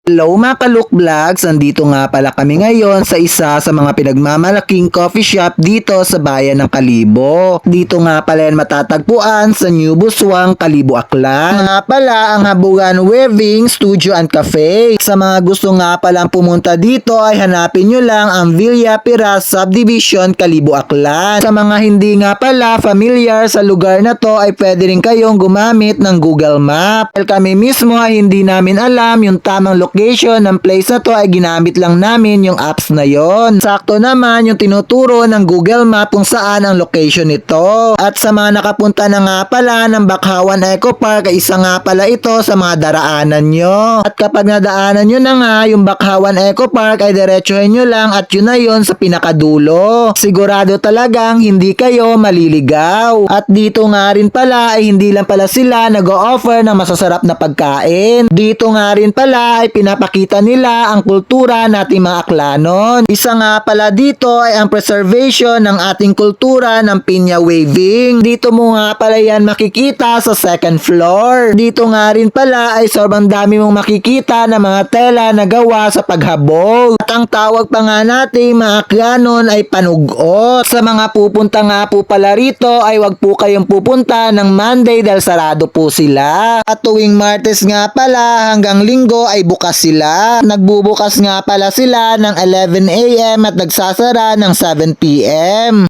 Hello mga Kaluk Vlogs, nandito nga pala kami ngayon sa isa sa mga pinagmamalaking coffee shop dito sa bayan ng Kalibo. Dito nga pala yan matatagpuan sa New Busuang, Kalibo, Aklan. Nga pala ang Habugan Weaving Studio and Cafe. Sa mga gusto nga palang pumunta dito ay hanapin nyo lang ang Villa Piras Subdivision, Kalibo, Aklan. Sa mga hindi nga pala familiar sa lugar na to ay pwede rin kayong gumamit ng Google Map. Dahil kami mismo ay hindi namin alam yung tamang location ng place na to ay ginamit lang namin yung apps na yon. Sakto naman yung tinuturo ng Google Map kung saan ang location nito. At sa mga nakapunta na nga pala ng Bakhawan Eco Park ay isa nga pala ito sa mga daraanan nyo. At kapag nadaanan nyo na nga yung Bakhawan Eco Park ay diretsuhin nyo lang at yun na yun sa pinakadulo. Sigurado talagang hindi kayo maliligaw. At dito nga rin pala ay hindi lang pala sila nag-o-offer ng masasarap na pagkain. Dito nga rin pala ay pinapakita nila ang kultura nating mga Aklanon. Isa nga pala dito ay ang preservation ng ating kultura ng pinya waving. Dito mo nga pala yan makikita sa second floor. Dito nga rin pala ay sobrang dami mong makikita na mga tela na gawa sa paghabog. At ang tawag pa nga nating mga Aklanon ay panugot. Sa mga pupunta nga po pala rito ay wag po kayong pupunta ng Monday dahil sarado po sila. At tuwing Martes nga pala hanggang Linggo ay bukas sila. Nagbubukas nga pala sila ng 11 AM at nagsasara ng 7 PM.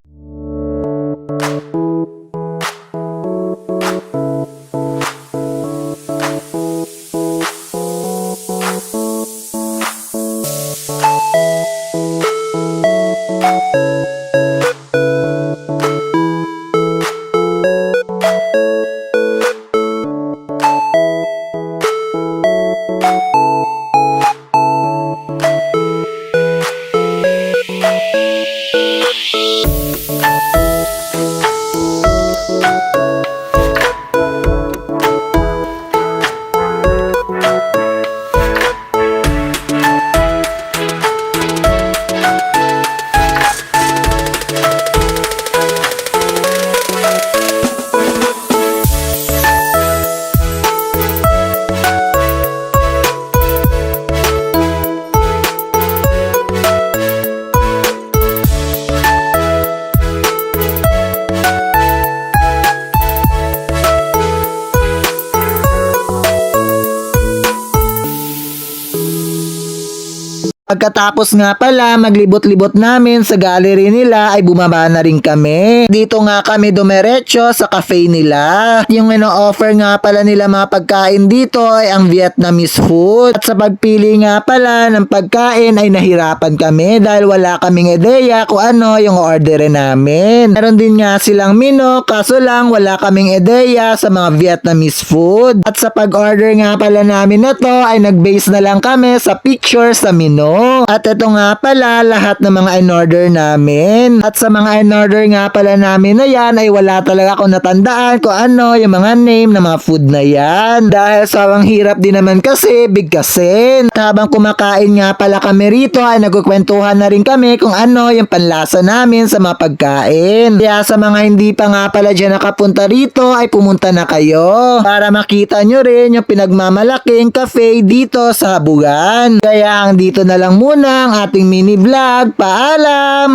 Pagkatapos nga pala maglibot-libot namin sa gallery nila ay bumaba na rin kami. Dito nga kami dumiretso sa cafe nila. Yung ino-offer nga pala nila mga pagkain dito ay ang Vietnamese food. At sa pagpili nga pala ng pagkain ay nahirapan kami dahil wala kaming ideya kung ano yung orderin namin. Meron din nga silang menu kaso lang wala kaming ideya sa mga Vietnamese food. At sa pag-order nga pala namin na to ay nag-base na lang kami sa picture sa menu. At ito nga pala lahat ng mga in-order namin. At sa mga in-order nga pala namin na yan ay wala talaga akong natandaan kung ano yung mga name ng mga food na yan. Dahil sobrang hirap din naman kasi bigkasin. At habang kumakain nga pala kami rito ay nagkukwentuhan na rin kami kung ano yung panlasa namin sa mga pagkain. Kaya sa mga hindi pa nga pala dyan nakapunta rito ay pumunta na kayo para makita nyo rin yung pinagmamalaking cafe dito sa Habugan. Kaya dito na lang muna ang ating mini vlog. Paalam!